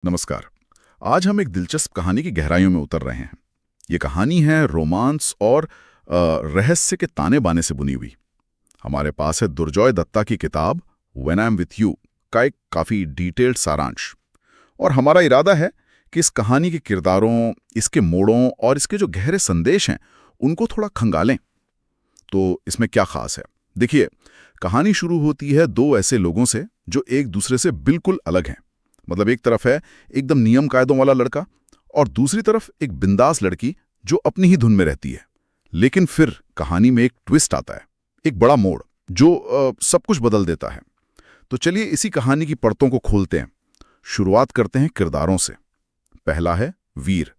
नमस्कार। आज हम एक दिलचस्प कहानी की गहराइयों में उतर रहे हैं। ये कहानी है रोमांस और रहस्य के ताने बाने से बुनी हुई। हमारे पास है दुर्जॉय दत्ता की किताब when I am with you का एक काफ़ी डिटेल्ड सारांश। और हमारा इरादा है कि इस कहानी के किरदारों, इसके मोड़ों और इसके जो गहरे संदेश हैं उनको थोड़ा खंगालें। तो इसमें क्या खास है? देखिए, कहानी शुरू होती है दो ऐसे लोगों से जो एक दूसरे से बिल्कुल अलग हैं। मतलब एक तरफ है एकदम नियम कायदों वाला लड़का और दूसरी तरफ एक बिंदास लड़की जो अपनी ही धुन में रहती है। लेकिन फिर कहानी में एक ट्विस्ट आता है, एक बड़ा मोड़ जो सब कुछ बदल देता है। तो चलिए इसी कहानी की परतों को खोलते हैं। शुरुआत करते हैं किरदारों से। पहला है वीर।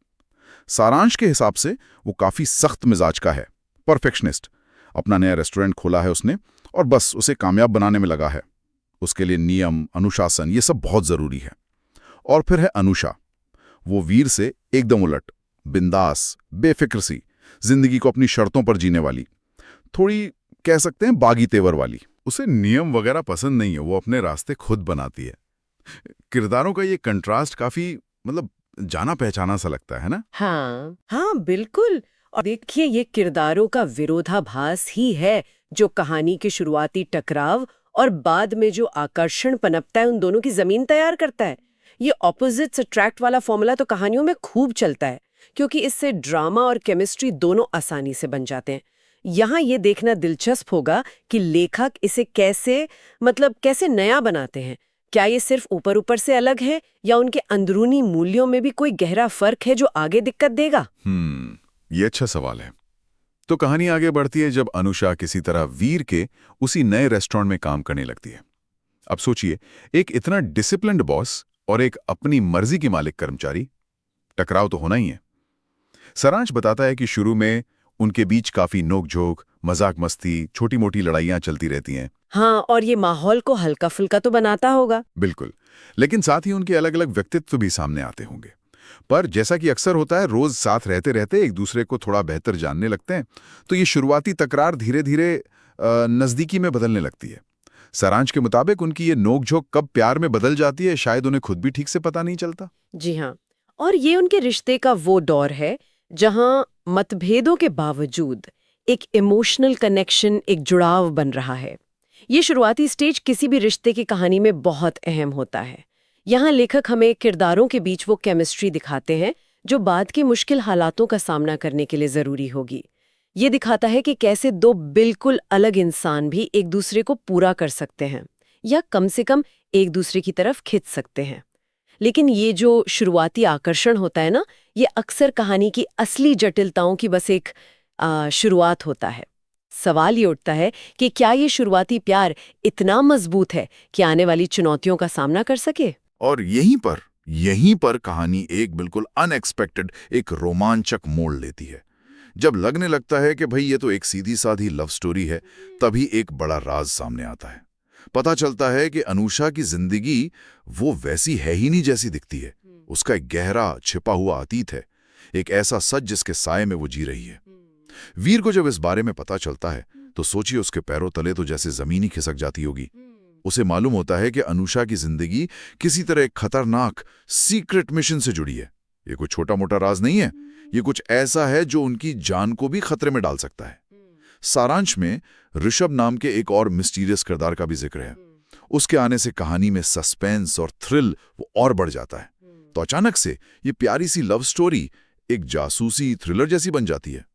सारांश के हिसाब से वो काफी सख्त मिजाज का है, परफेक्शनिस्ट। अपना नया रेस्टोरेंट खोला है उसने और बस उसे कामयाब बनाने में लगा है। उसके लिए नियम, अनुशासन ये सब बहुत जरूरी है। और फिर है अनुषा। वो वीर से एकदम उलट, बिंदास, बेफिक्र सी, जिंदगी को अपनी शर्तों पर जीने वाली, थोड़ी कह सकते हैं बागी तेवर वाली। उसे नियम वगैरह पसंद नहीं है, वो अपने रास्ते खुद बनाती है। किरदारों का ये कंट्रास्ट काफी जाना पहचाना सा लगता है ना? हाँ हाँ, बिल्कुल। और देखिए, ये किरदारों का विरोधाभास ही है जो कहानी के शुरुआती टकराव और बाद में जो आकर्षण पनपता है उन दोनों की जमीन तैयार करता है। ये ऑपोजिट्स अट्रैक्ट वाला फॉर्मूला तो कहानियों में खूब चलता है, क्योंकि इससे ड्रामा और केमिस्ट्री दोनों आसानी से बन जाते हैं। यहाँ ये देखना दिलचस्प होगा कि लेखक इसे कैसे नया बनाते हैं। क्या ये सिर्फ ऊपर ऊपर से अलग है या उनके अंदरूनी मूल्यों में भी कोई गहरा फर्क है जो आगे दिक्कत देगा? ये अच्छा सवाल है। तो कहानी आगे बढ़ती है जब अनुषा किसी तरह वीर के उसी नए रेस्टोरेंट में काम करने लगती है। अब सोचिए, एक इतना डिसिप्लिन्ड बॉस और एक अपनी मर्जी की मालिक कर्मचारी, टकराव तो होना ही है। सारांश बताता है कि शुरू में उनके बीच काफी नोकझोंक, मजाक मस्ती, छोटी मोटी लड़ाइयां चलती रहती हैं। हाँ, और ये माहौल को हल्का फुल्का तो बनाता होगा। बिल्कुल। लेकिन साथ ही उनके अलग अलग व्यक्तित्व भी सामने आते होंगे। पर जैसा कि अक्सर होता है, रोज साथ रहते रहते एक दूसरे को थोड़ा बेहतर जानने लगते हैं, तो ये शुरुआती तकरार धीरे धीरे नजदीकी में बदलने लगती है। सारांश के मुताबिक उनकी ये नोकझोंक कब प्यार में बदल जाती है, शायद उन्हें खुद भी ठीक से पता नहीं चलता। जी हाँ, और ये उनके रिश्ते का वो दौर है जहाँ मतभेदों के बावजूद एक इमोशनल कनेक्शन, एक जुड़ाव बन रहा है। ये शुरुआती स्टेज किसी भी रिश्ते की कहानी में बहुत अहम होता है। यहाँ लेखक हमें किरदारों के बीच वो केमिस्ट्री दिखाते हैं जो बाद के मुश्किल हालातों का सामना करने के लिए जरूरी होगी। ये दिखाता है कि कैसे दो बिल्कुल अलग इंसान भी एक दूसरे को पूरा कर सकते हैं या कम से कम एक दूसरे की तरफ खिंच सकते हैं। लेकिन ये जो शुरुआती आकर्षण होता है ना, ये अक्सर कहानी की असली जटिलताओं की बस एक शुरुआत होता है। सवाल ये उठता है कि क्या ये शुरुआती प्यार इतना मजबूत है कि आने वाली चुनौतियों का सामना कर सके? और यहीं पर कहानी एक बिल्कुल अनएक्सपेक्टेड, एक रोमांचक मोड़ लेती है। जब लगने लगता है कि भाई ये तो एक सीधी साधी लव स्टोरी है, तभी एक बड़ा राज सामने आता है। पता चलता है कि अनुषा की जिंदगी वो वैसी है ही नहीं जैसी दिखती है। उसका एक गहरा छिपा हुआ अतीत है, एक ऐसा सच जिसके साये में वो जी रही है। वीर को जब इस बारे में पता चलता है तो सोचिए, उसके पैरों तले तो जैसे जमीन ही खिसक जाती होगी। उसे मालूम होता है कि अनुषा की जिंदगी किसी तरह एक खतरनाक सीक्रेट मिशन से जुड़ी है। ये कोई छोटा मोटा राज नहीं है, ये कुछ ऐसा है जो उनकी जान को भी खतरे में डाल सकता है। सारांश में ऋषभ नाम के एक और मिस्टीरियस किरदार का भी जिक्र है। उसके आने से कहानी में सस्पेंस और थ्रिल वो और बढ़ जाता है। तो अचानक से ये प्यारी सी लव स्टोरी एक जासूसी थ्रिलर जैसी बन जाती है।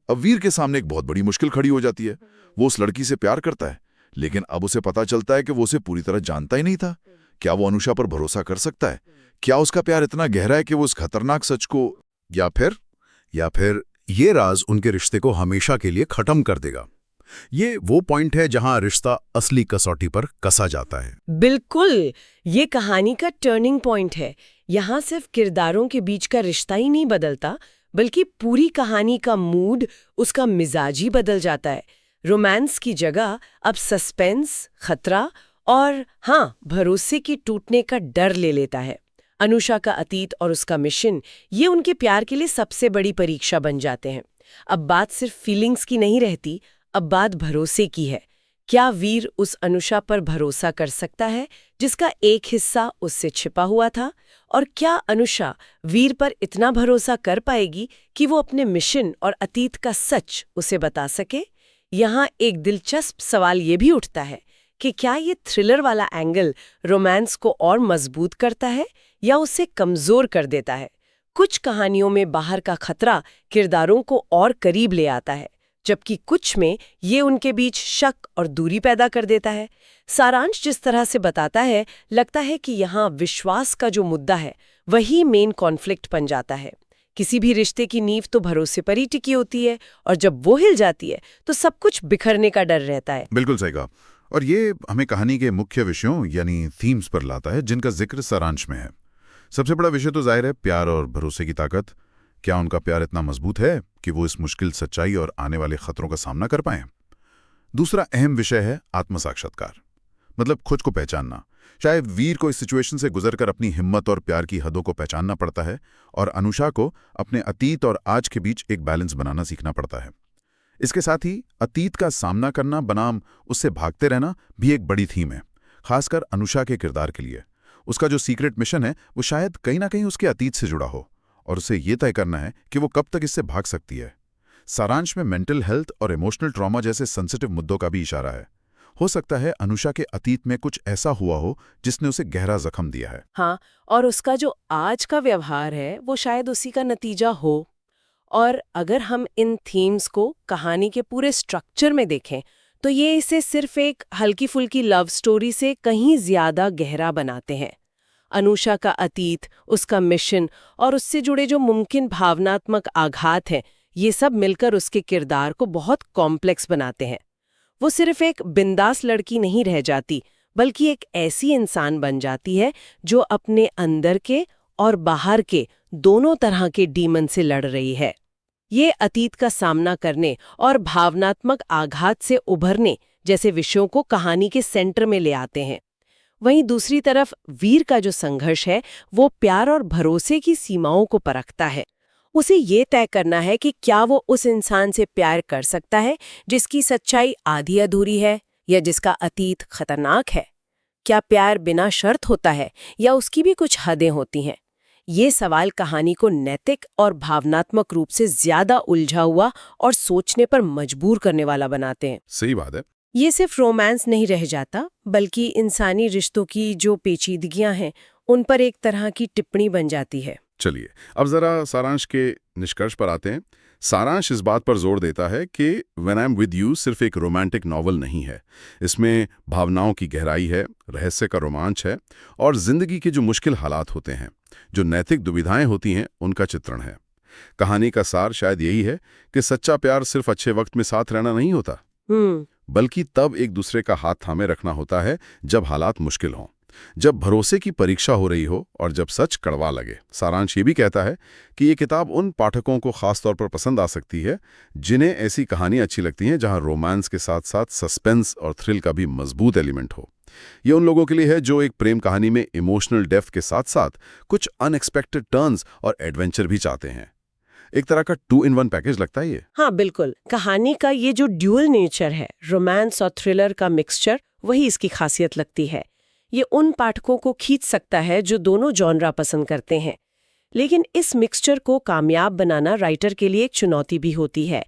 अब वीर के सामने एक बहुत बड़ी मुश्किल खड़ी हो जाती है। वो उस लड़की से प्यार करता है, लेकिन अब उसे पता चलता है कि वो उसे पूरी तरह जानता ही नहीं था। क्या वो अनुषा पर भरोसा कर सकता है? क्या उसका प्यार इतना गहरा है कि वो उस खतरनाक सच को, या फिर ये राज उनके रिश्ते को हमेशा के लिए खत्म कर देगा? ये वो पॉइंट है जहां रिश्ता असली कसौटी पर कसा जाता है। बिल्कुल, ये कहानी का टर्निंग पॉइंट है। यहाँ सिर्फ किरदारों के बीच का रिश्ता ही नहीं बदलता, बल्कि पूरी कहानी का मूड, उसका मिजाज ही बदल जाता है। रोमांस की जगह अब सस्पेंस, खतरा और हाँ, भरोसे की टूटने का डर ले लेता है। अनुषा का अतीत और उसका मिशन, ये उनके प्यार के लिए सबसे बड़ी परीक्षा बन जाते हैं। अब बात सिर्फ फीलिंग्स की नहीं रहती, अब बात भरोसे की है। क्या वीर उस अनुषा पर भरोसा कर सकता है जिसका एक हिस्सा उससे छिपा हुआ था? और क्या अनुषा वीर पर इतना भरोसा कर पाएगी कि वो अपने मिशन और अतीत का सच उसे बता सके? यहाँ एक दिलचस्प सवाल ये भी उठता है कि क्या ये थ्रिलर वाला एंगल रोमांस को और मजबूत करता है या उसे कमजोर कर देता है? कुछ कहानियों में बाहर का खतरा किरदारों को और करीब ले आता है, जबकि कुछ में ये उनके बीच शक और दूरी पैदा कर देता है। सारांश जिस तरह से बताता है, लगता है कि यहाँ विश्वास का जो मुद्दा है वही मेन कॉन्फ्लिक्ट बन जाता है। किसी भी रिश्ते की नींव तो भरोसे पर ही टिकी होती है, और जब वो हिल जाती है तो सब कुछ बिखरने का डर रहता है। बिल्कुल सही कहा। और ये हमें कहानी के मुख्य विषयों यानी थीम्स पर लाता है जिनका जिक्र सारांश में है। सबसे बड़ा विषय तो जाहिर है प्यार और भरोसे की ताकत। क्या उनका प्यार इतना मजबूत है कि वो इस मुश्किल सच्चाई और आने वाले खतरों का सामना कर पाएं? दूसरा अहम विषय है आत्मसाक्षात्कार, मतलब खुद को पहचानना। शायद वीर को इस सिचुएशन से गुजरकर अपनी हिम्मत और प्यार की हदों को पहचानना पड़ता है, और अनुषा को अपने अतीत और आज के बीच एक बैलेंस बनाना सीखना पड़ता है। इसके साथ ही अतीत का सामना करना बनाम उससे भागते रहना भी एक बड़ी थीम है, खासकर अनुषा के किरदार के लिए। उसका जो सीक्रेट मिशन है वो शायद कहीं ना कहीं उसके अतीत से जुड़ा हो, और उसे ये तय करना है कि वो कब तक इससे भाग सकती है। सारांश में मेंटल हेल्थ और इमोशनल ट्रॉमा जैसे सेंसिटिव मुद्दों का भी इशारा है। हो सकता है अनुषा के अतीत में कुछ ऐसा हुआ हो जिसने उसे गहरा जख्म दिया है। हाँ, और उसका जो आज का व्यवहार है वो शायद उसी का नतीजा हो। और अगर हम इन थीम्स को कहानी के पूरे स्ट्रक्चर में देखें तो ये इसे सिर्फ एक हल्की फुल्की लव स्टोरी से कहीं ज्यादा गहरा बनाते हैं। अनुषा का अतीत, उसका मिशन और उससे जुड़े जो मुमकिन भावनात्मक आघात हैं, ये सब मिलकर उसके किरदार को बहुत कॉम्प्लेक्स बनाते हैं। वो सिर्फ एक बिंदास लड़की नहीं रह जाती, बल्कि एक ऐसी इंसान बन जाती है जो अपने अंदर के और बाहर के दोनों तरह के डीमन से लड़ रही है। ये अतीत का सामना करने और भावनात्मक आघात से उभरने जैसे विषयों को कहानी के सेंटर में ले आते हैं। वहीं दूसरी तरफ वीर का जो संघर्ष है वो प्यार और भरोसे की सीमाओं को परखता है। उसे ये तय करना है कि क्या वो उस इंसान से प्यार कर सकता है जिसकी सच्चाई आधी अधूरी है या जिसका अतीत खतरनाक है। क्या प्यार बिना शर्त होता है या उसकी भी कुछ हदें होती हैं? ये सवाल कहानी को नैतिक और भावनात्मक रूप से ज्यादा उलझा हुआ और सोचने पर मजबूर करने वाला बनाते हैं। सही बात है। ये सिर्फ रोमांस नहीं रह जाता, बल्कि इंसानी रिश्तों की जो पेचीदगियां हैं उन पर एक तरह की टिप्पणी बन जाती है। चलिए अब जरा सारांश के निष्कर्ष पर आते हैं। सारांश इस बात पर जोर देता है कि when I am with you सिर्फ एक रोमांटिक नॉवल नहीं है। इसमें भावनाओं की गहराई है, रहस्य का रोमांच है, और जिंदगी के जो मुश्किल हालात होते हैं, जो नैतिक दुविधाएं होती हैं, उनका चित्रण है। कहानी का सार शायद यही है कि सच्चा प्यार सिर्फ अच्छे वक्त में साथ रहना नहीं होता, बल्कि तब एक दूसरे का हाथ थामे रखना होता है जब हालात मुश्किल हों, जब भरोसे की परीक्षा हो रही हो और जब सच कड़वा लगे। सारांश ये भी कहता है कि ये किताब उन पाठकों को खास तौर पर पसंद आ सकती है जिन्हें ऐसी कहानियां अच्छी लगती हैं जहां रोमांस के साथ साथ सस्पेंस और थ्रिल का भी मजबूत एलिमेंट हो। ये उन लोगों के लिए है जो एक प्रेम कहानी में इमोशनल डेप्थ के साथ साथ कुछ अनएक्सपेक्टेड टर्न्स और एडवेंचर भी चाहते हैं। एक तरह का 2-in-1 पैकेज लगता है ये। हाँ बिल्कुल, कहानी का ये जो ड्यूअल नेचर है, रोमांस और थ्रिलर का मिक्सचर, वही इसकी खासियत लगती है। ये उन पाठकों को खींच सकता है जो दोनों जॉनरा पसंद करते हैं, लेकिन इस मिक्सचर को कामयाब बनाना राइटर के लिए एक चुनौती भी होती है।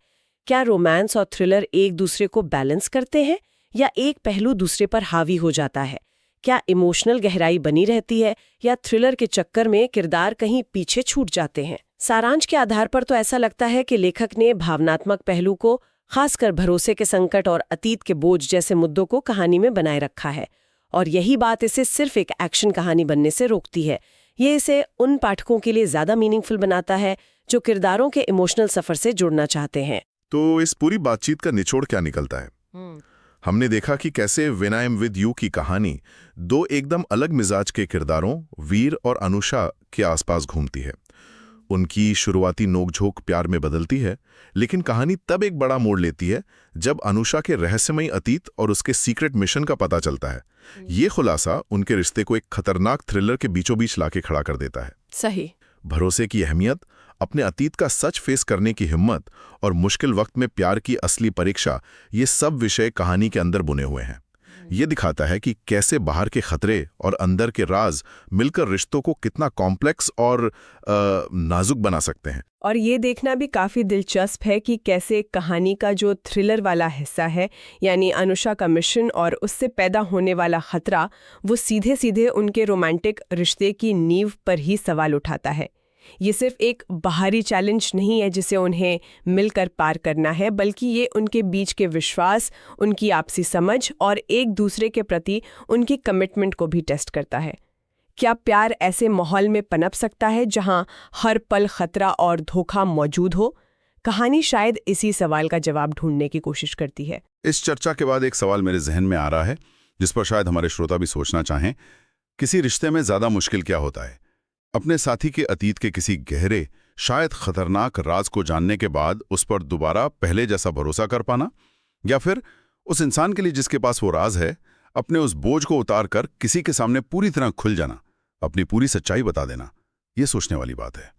क्या रोमांस और थ्रिलर एक दूसरे को बैलेंस करते हैं या एक पहलू दूसरे पर हावी हो जाता है? क्या इमोशनल गहराई बनी रहती है या थ्रिलर के चक्कर में किरदार कहीं पीछे छूट जाते हैं? सारांश के आधार पर तो ऐसा लगता है कि लेखक ने भावनात्मक पहलू को, खासकर भरोसे के संकट और अतीत के बोझ जैसे मुद्दों को कहानी में बनाए रखा है, और यही बात इसे सिर्फ एक एक्शन कहानी बनने से रोकती है। ये इसे उन पाठकों के लिए ज्यादा मीनिंगफुल बनाता है जो किरदारों के इमोशनल सफर से जुड़ना चाहते हैं। तो इस पूरी बातचीत का निचोड़ क्या निकलता है? हमने देखा कि कैसे when I am with you की कहानी दो एकदम अलग मिजाज के किरदारों वीर और अनुषा के आसपास घूमती है। उनकी शुरुआती नोकझोंक प्यार में बदलती है, लेकिन कहानी तब एक बड़ा मोड़ लेती है जब अनुषा के रहस्यमयी अतीत और उसके सीक्रेट मिशन का पता चलता है। ये खुलासा उनके रिश्ते को एक खतरनाक थ्रिलर के बीचों बीच लाके खड़ा कर देता है। सही। भरोसे की अहमियत, अपने अतीत का सच फेस करने की हिम्मत और मुश्किल वक्त में प्यार की असली परीक्षा, ये सब विषय कहानी के अंदर बुने हुए हैं। ये दिखाता है कि कैसे बाहर के खतरे और अंदर के राज मिलकर रिश्तों को कितना कॉम्प्लेक्स और नाजुक बना सकते हैं। और ये देखना भी काफ़ी दिलचस्प है कि कैसे कहानी का जो थ्रिलर वाला हिस्सा है, यानी अनुषा का मिशन और उससे पैदा होने वाला खतरा, वो सीधे सीधे उनके रोमांटिक रिश्ते की नींव पर ही सवाल उठाता है। ये सिर्फ एक बाहरी चैलेंज नहीं है जिसे उन्हें मिलकर पार करना है, बल्कि ये उनके बीच के विश्वास, उनकी आपसी समझ और एक दूसरे के प्रति उनकी कमिटमेंट को भी टेस्ट करता है। क्या प्यार ऐसे माहौल में पनप सकता है जहां हर पल खतरा और धोखा मौजूद हो? कहानी शायद इसी सवाल का जवाब ढूंढने की कोशिश करती है। इस चर्चा के बाद एक सवाल मेरे जहन में आ रहा है, जिस पर शायद हमारे श्रोता भी सोचना चाहें। किसी रिश्ते में ज्यादा मुश्किल क्या होता है? अपने साथी के अतीत के किसी गहरे, शायद खतरनाक राज को जानने के बाद उस पर दोबारा पहले जैसा भरोसा कर पाना, या फिर उस इंसान के लिए जिसके पास वो राज है, अपने उस बोझ को उतार कर किसी के सामने पूरी तरह खुल जाना, अपनी पूरी सच्चाई बता देना? ये सोचने वाली बात है।